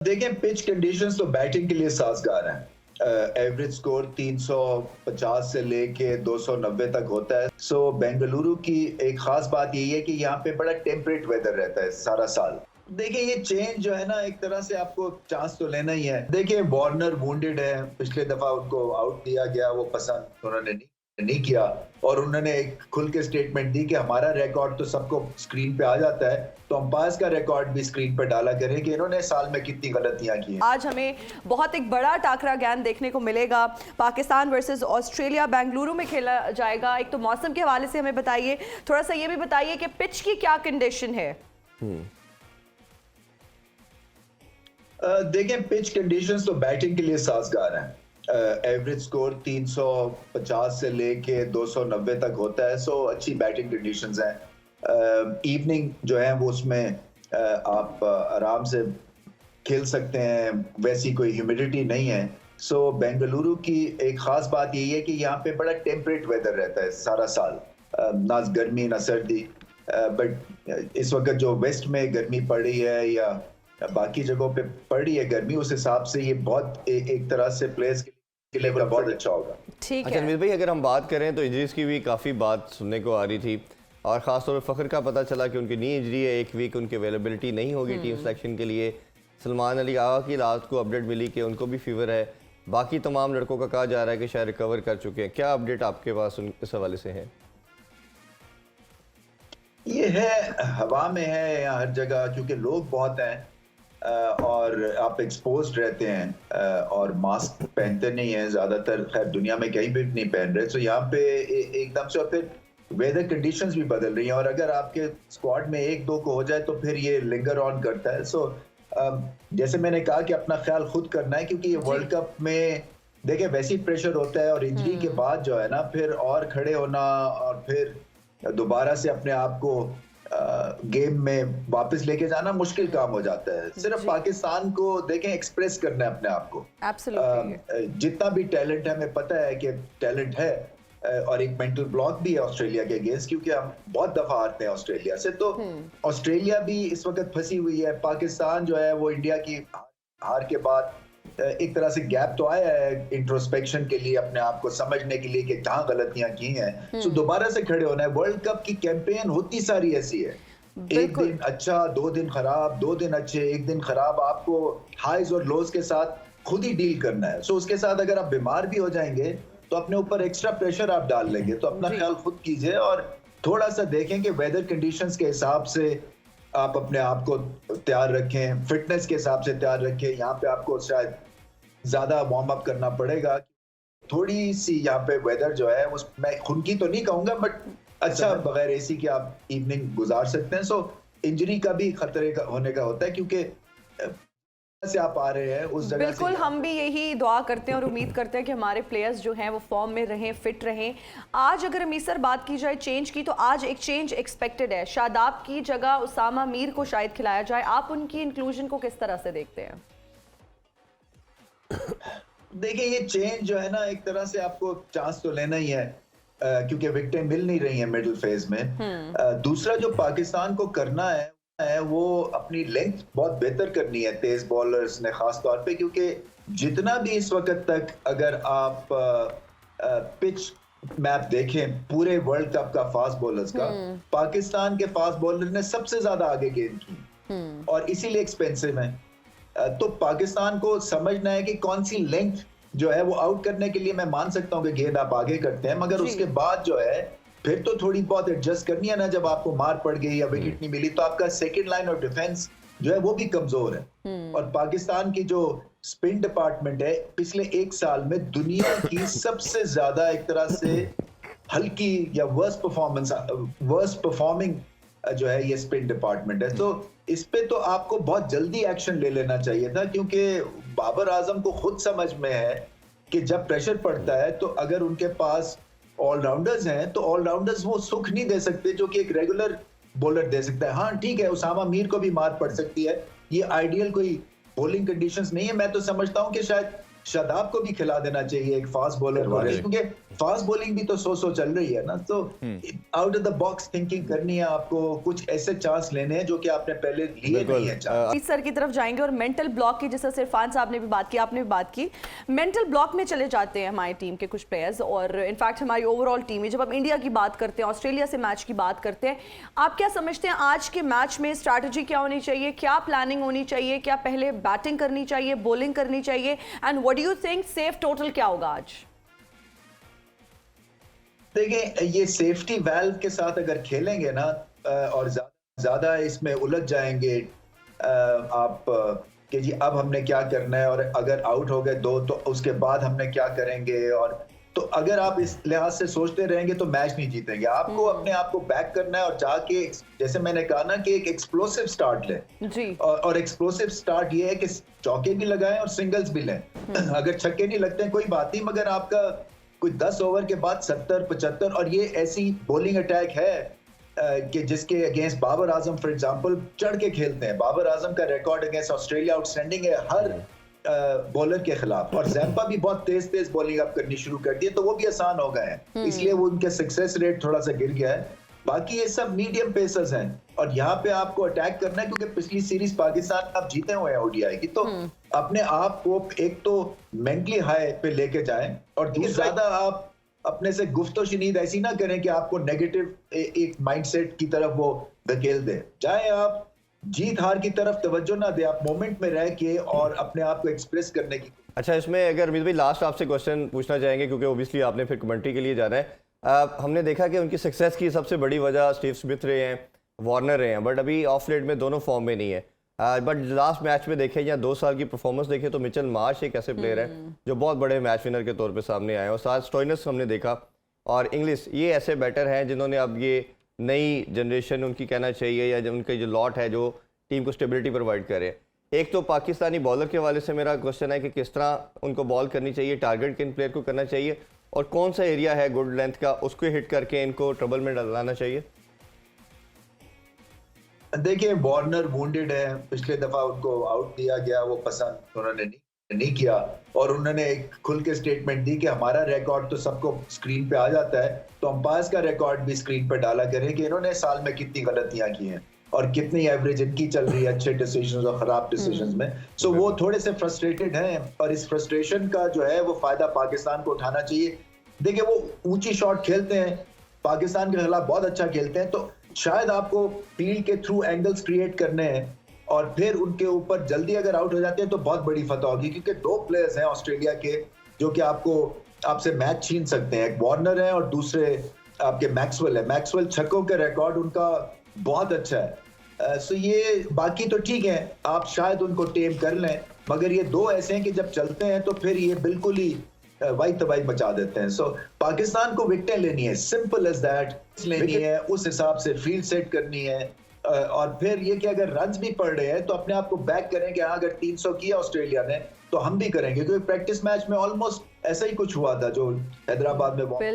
देखें, pitch conditions तो batting के लिए साजगार हैं। एवरेज स्कोर 350 से लेके 290 तक होता है। सो बेंगलुरु की एक खास बात यही है कि यहाँ पे बड़ा टेम्परेट वेदर रहता है सारा साल। देखिए, ये चेंज जो है ना, एक तरह से आपको चांस तो लेना ही है। देखिए, वार्नर वुंडेड है, पिछले दफा उनको आउट दिया गया, वो पसंद उन्होंने नहीं किया और उन्होंने एक खुल के स्टेटमेंट दी कि हमारा रिकॉर्ड तो सबको स्क्रीन पे आ जाता है, तो अंपायर्स का रिकॉर्ड भी स्क्रीन पे डाला करें कि इन्होंने साल में कितनी गलतियां की हैं। आज हमें बहुत एक बड़ा टाकरा ज्ञान देखने को मिलेगा। पाकिस्तान वर्सेस ऑस्ट्रेलिया बेंगलुरु में खेला जाएगा। एक तो मौसम के हवाले से हमें बताइए, थोड़ा सा ये भी बताइए कि पिच की क्या कंडीशन है। देखें, पिच कंडीशंस तो बैटिंग के लिए साजगार हैं। एवरेज स्कोर 350 से लेके 290 तक होता है। सो अच्छी बैटिंग कंडीशंस हैं। इवनिंग जो है वो उसमें आप आराम से खेल सकते हैं, वैसी कोई ह्यूमिडिटी नहीं है। सो बेंगलुरु की एक खास बात यही है कि यहाँ पे बड़ा टेम्परेट वेदर रहता है सारा साल, ना गर्मी ना सर्दी। बट इस वक्त जो वेस्ट में गर्मी पड़ रही है या बाकी जगहों पे पड़ रही है गर्मी, उस हिसाब से ये बहुत एक तरह से प्लेयर्स के लिए बहुत अच्छा होगा। ठीक है। अच्छा अनवीर भाई, अगर हम बात करें तो इंजरीज की भी काफ़ी बात सुनने को आ रही थी और ख़ासतौर पर फ़खर का पता चला कि उनकी नी इंजरी है, एक वीक उनकी अवेलेबिलिटी नहीं होगी टीम सिलेक्शन के लिए। सलमान अली आगा की रात को अपडेट मिली कि उनको भी फीवर है। बाकी तमाम लड़कों का कहा जा रहा है कि शायद रिकवर कर चुके हैं। क्या अपडेट आपके पास इस हवाले से है? ये है, हवा में है या हर जगह, क्योंकि लोग बहुत हैं और आप एक्सपोज्ड रहते हैं और मास्क पहनते नहीं हैं ज़्यादातर। खैर दुनिया में कहीं भी नहीं पहन रहे। तो यहाँ पे एकदम से, और फिर वेदर कंडीशंस भी बदल रही हैं और अगर आपके स्क्वाड में एक दो को हो जाए तो फिर ये लिंगर ऑन करता है। सो जैसे मैंने कहा कि अपना ख्याल खुद करना है, क्योंकि ये वर्ल्ड कप में देखिए वैसी प्रेशर होता है और इंजरी के बाद जो है ना, फिर और खड़े होना और फिर दोबारा से अपने आप को गेम में वापस लेके जाना मुश्किल काम हो जाता है। सिर्फ पाकिस्तान को देखें, एक्सप्रेस करना है अपने आप को। जितना भी टैलेंट है, हमें पता है कि टैलेंट है और एक मेंटल ब्लॉक भी है ऑस्ट्रेलिया के अगेंस्ट, क्योंकि हम बहुत दफा हारते हैं ऑस्ट्रेलिया से। तो ऑस्ट्रेलिया भी इस वक्त फंसी हुई है। पाकिस्तान जो है वो इंडिया की हार के बाद एक तरह से गैप तो आया है इंट्रोस्पेक्शन के लिए, अपने आप को समझने के लिए कि कहाँ गलतियां की हैं। सो दोबारा से खड़े होना है। वर्ल्ड कप की कैंपेन होती सारी ऐसी है, एक दिन अच्छा, 2 दिन खराब, 2 दिन अच्छे, 1 दिन खराब। आपको हाइज और लोज के साथ खुद ही डील करना है। सो उसके साथ अगर आप बीमार भी हो जाएंगे तो अपने ऊपर एक्स्ट्रा प्रेशर आप डाल लेंगे। तो अपना ख्याल खुद कीजिए और थोड़ा सा देखें कि वेदर कंडीशंस के हिसाब से आप अपने आप को तैयार रखें, फिटनेस के हिसाब से तैयार रखें। यहाँ पे आपको शायद ज्यादा वार्म अप करना पड़ेगा। थोड़ी सी यहाँ पे वेदर जो है उस, मैं खुनकी तो नहीं कहूंगा, बट अच्छा बगैर एसी के आप इवनिंग गुजार सकते हैं। सो इंजरी का भी खतरे का होने का होता है, क्योंकि से आप आ रहे हैं उस जगह। बिल्कुल, हम भी यही दुआ करते हैं और उम्मीद करते हैं कि हमारे प्लेयर्स जो हैं वो फॉर्म में रहें, फिट रहें। आज अगर अमीसर बात की जाए चेंज की, तो आज एक चेंज एक्सपेक्टेड है। शादाब की जगह उसामा मीर को शायद खिलाया जाए। आप उनकी इंक्लूजन को किस तरह से देखते हैं? देखिए, ये चेंज जो है ना, एक तरह से आपको चांस तो लेना ही है क्योंकि विकेटें मिल नहीं रही हैं मिडिल फेज में। दूसरा जो पाकिस्तान को करना है वो अपनी लेंथ बहुत बेहतर करनी है तेज बॉलर्स ने खास तौर पे, क्योंकि जितना भी इस वक्त तक अगर आप पिच मैप देखें पूरे वर्ल्ड कप का फास्ट बॉलर्स का, पाकिस्तान के फास्ट बॉलर ने सबसे ज्यादा आगे गेंद की और इसीलिए एक्सपेंसिव है। तो पाकिस्तान को समझना है कि कौन सी लेंथ जो है वो आउट करने के लिए, मैं मान सकता हूं कि गेंद आप आगे करते हैं, मगर उसके बाद जो है फिर तो थोड़ी बहुत एडजस्ट करनी है ना। जब आपको मार पड़ गई या विकेट नहीं मिली तो आपका सेकंड लाइन और डिफेंस जो है वो भी कमजोर है। और पाकिस्तान की जो स्पिन डिपार्टमेंट है पिछले 1 साल में दुनिया की सबसे ज्यादा एक तरह से हल्की या वर्स्ट परफॉर्मिंग जो है ये स्पिन डिपार्टमेंट है। तो इस पे तो आपको बहुत जल्दी एक्शन ले लेना चाहिए था, क्योंकि बाबर आजम को खुद समझ में है कि जब प्रेशर पड़ता है तो अगर उनके पास ऑलराउंडर्स हैं तो ऑलराउंडर्स वो सुख नहीं दे सकते जो कि एक रेगुलर बॉलर दे सकता है। हाँ ठीक है, उसामा मीर को भी मार पड़ सकती है, ये आइडियल कोई बॉलिंग कंडीशंस नहीं है। मैं तो समझता हूं कि शायद शादाब को भी खिला देना चाहिए एक फास्ट बॉलर को, क्योंकि फास्ट बॉलिंग भी तो सो चल रही है ना। तो out of the box thinking करनी है आपको, कुछ ऐसे चांस लेने हैं जो कि आपने पहले लिए नहीं है। इस सर की तरफ जाएंगे और मेंटल ब्लॉक की, जैसा इरफान साहब ने भी बात की, आपने भी बात की, मेंटल ब्लॉक में चले जाते हैं हमारी टीम के कुछ प्लेयर्स और इनफैक्ट हमारी ओवरऑल टीम है। जब हम इंडिया की बात करते हैं, ऑस्ट्रेलिया से मैच की बात करते हैं, आप क्या समझते हैं आज के मैच में स्ट्रैटेजी क्या होनी चाहिए, क्या प्लानिंग होनी चाहिए, क्या पहले बैटिंग करनी चाहिए, बॉलिंग करनी चाहिए, and what do you think safe total क्या होगा आज? देखिए, ये सेफ्टी वाल्व के साथ अगर खेलेंगे ना और ज्यादा इसमें उलझ जाएंगे आप कि जी अब हमने क्या करना है, और अगर आउट हो गए 2 तो उसके बाद हमने क्या करेंगे, और तो अगर आप इस लिहाज से सोचते रहेंगे तो मैच नहीं जीतेंगे। आपको अपने आप को बैक करना है और जाके, जैसे मैंने कहा ना, कि एक एक्सप्लोसिव स्टार्ट लें जी। और एक्सप्लोसिव स्टार्ट ये है कि चौके भी लगाएं और सिंगल्स भी लें। अगर छक्के नहीं लगते हैं कोई बात नहीं, मगर आपका कोई 10 ओवर के बाद 70-75, और ये ऐसी बॉलिंग अटैक है कि जिसके against Babar Azam for example चढ़ के खेलते हैं। बाबर आजम का रिकॉर्ड अगेंस्ट ऑस्ट्रेलिया आउटस्टैंडिंग है हर बॉलर के खिलाफ, और जैम्पा भी बहुत तेज बॉलिंग अब करनी शुरू कर दी है, तो वो भी आसान हो गए हैं, इसलिए वो उनके सक्सेस रेट थोड़ा सा गिर गया है। बाकी ये सब मीडियम पेसर्स हैं और यहाँ पे आपको अटैक करना है, क्योंकि पिछली सीरीज पाकिस्तान आप जीते हुए हैं ओडीआई की, तो अपने आप को एक तो मेंटली हाई पे लेके जाएं, और ज्यादा आप अपने से गुफ्तो शनीद ऐसी ना करें कि आपको नेगेटिव एक माइंडसेट की तरफ वो धकेल दे जाए। आप जीत हार की तरफ तवज्जो ना दे, आप मोमेंट में रह के और अपने आप को एक्सप्रेस करने की। अच्छा, इसमें अगर अमित भाई लास्ट आपसे क्वेश्चन पूछना चाहेंगे, क्योंकि ओबियसली आपने फिर कमेंट्री के लिए जाना है। हमने देखा कि उनकी सक्सेस की सबसे बड़ी वजह स्टीव स्मिथ रहे हैं, वार्नर रहे हैं, बट अभी ऑफ लेट में दोनों फॉर्म में नहीं है। बट लास्ट मैच में देखें या 2 साल की परफॉर्मेंस देखें तो मिचेल मार्श एक ऐसे प्लेयर है जो बहुत बड़े मैच विनर के तौर पे सामने आए, और साथ स्टोइनिस हमने देखा और इंग्लिश, ये ऐसे बैटर हैं जिन्होंने अब ये नई जनरेशन उनकी कहना चाहिए, या उनका जो लॉट है जो टीम को स्टेबिलिटी प्रोवाइड करे। एक तो पाकिस्तानी बॉलर के हवाले से मेरा क्वेश्चन है कि किस तरह उनको बॉल करनी चाहिए, टारगेट किन प्लेयर को करना चाहिए, और कौन सा एरिया है गुड लेंथ का उसको हिट करके इनको ट्रबल में डालना चाहिए। देखिए, वार्नर वुंडेड है, पिछले दफा उनको आउट दिया गया, वो पसंद उन्होंने नहीं किया, और उन्होंने एक खुल के स्टेटमेंट दी कि हमारा रिकॉर्ड तो सबको स्क्रीन पे आ जाता है, तो अंपायर्स का रिकॉर्ड भी स्क्रीन पे डाला करें कि इन्होंने साल में कितनी गलतियां की हैं और कितनी एवरेज इनकी चल रही है अच्छे डिसीजंस और खराब डिसीजंस में। सो वो थोड़े से फ्रस्ट्रेटेड हैं, और इस फ्रस्ट्रेशन का जो है वो फायदा पाकिस्तान को उठाना चाहिए। देखिए, वो ऊंची शॉट खेलते हैं, पाकिस्तान के खिलाफ बहुत अच्छा खेलते हैं, तो शायद आपको फील्ड के थ्रू एंगल्स क्रिएट करने हैं, और फिर उनके ऊपर जल्दी अगर आउट हो जाते हैं तो बहुत बड़ी फतह होगी, क्योंकि 2 प्लेयर्स हैं ऑस्ट्रेलिया के जो कि आपसे मैच छीन सकते हैं। एक वार्नर है और दूसरे आपके मैक्सवेल है। मैक्सवेल छक्कों के रिकॉर्ड उनका बहुत अच्छा है। सो ये बाकी तो ठीक है, आप शायद उनको टेम कर लें, मगर ये 2 ऐसे हैं कि जब चलते हैं तो फिर ये बिल्कुल ही वाई तबाही मचा देते हैं। सो पाकिस्तान को विकेटें लेनी है, सिंपल एज दैट लेनी है, उस हिसाब से फील्ड सेट करनी है, और फिर ये कि अगर रन्स भी पड़ रहे हैं तो अपने आप को बैक करें कि हाँ, अगर 300 किया ऑस्ट्रेलिया ने तो हम भी करेंगे, क्योंकि प्रैक्टिस मैच में ऑलमोस्ट ऐसा ही कुछ हुआ था जो हैदराबाद में